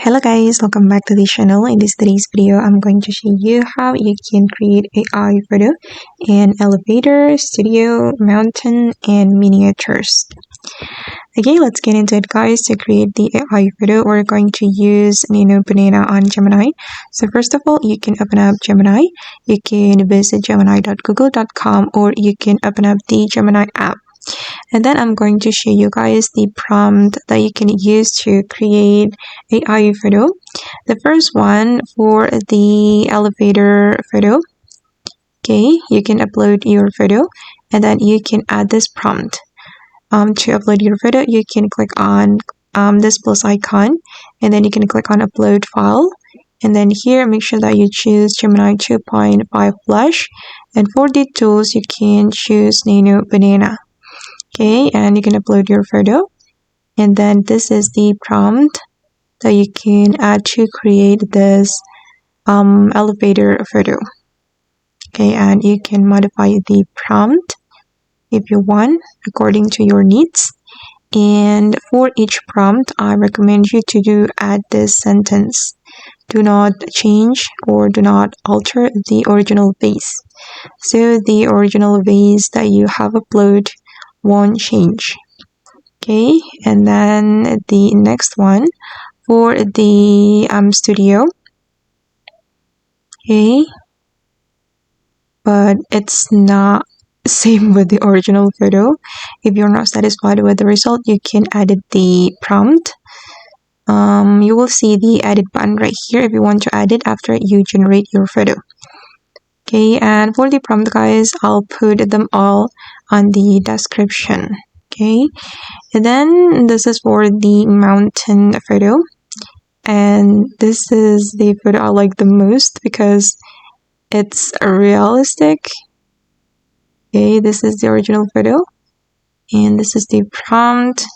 Hello guys, welcome back to the channel. In today's video, I'm going to show you how you can create AI photo in elevator, studio, mountain, and miniatures. Okay, let's get into it guys. To create the AI photo, we're going to use Nano Banana on Gemini. So first of all, you can open up Gemini. You can visit gemini.google.com or you can open up the Gemini app. And then I'm going to show you guys the prompt that you can use to create AI photo. The first one for the elevator photo. Okay, you can upload your photo and then you can add this prompt. To upload your photo, you can click on this plus icon and then you can click on upload file. And then here, make sure that you choose Gemini 2.5 Flash. And for the tools, you can choose Nano Banana. Okay, and you can upload your photo. And then this is the prompt that you can add to create this elevator photo. Okay, and you can modify the prompt if you want according to your needs. And for each prompt, I recommend you to add this sentence. Do not change or do not alter the original vase. So the original vase that you have uploaded won't change. Okay, and then the next one for the studio. Okay, but it's not same with the original photo. If you're not satisfied with the result, you can edit the prompt. You will see the edit button right here if you want to edit after you generate your photo. Okay, and for the prompt guys, I'll put them all on the description. Okay, and then this is for the mountain photo, and this is the photo I like the most because it's realistic. Okay, this is the original photo and this is the prompt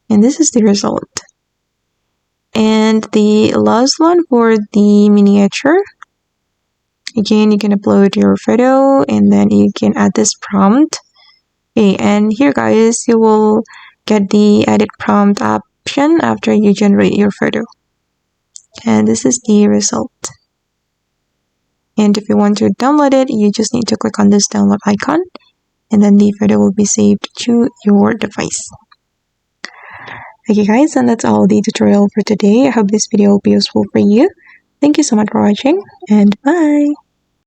and this is the result. And the last one for the miniature, again you can upload your photo and then you can add this prompt. Okay, and here guys, you will get the edit prompt option after you generate your photo. And this is the result. And if you want to download it, you just need to click on this download icon and then the photo will be saved to your device. Okay guys, and that's all the tutorial for today. I hope this video will be useful for you. Thank you so much for watching and bye!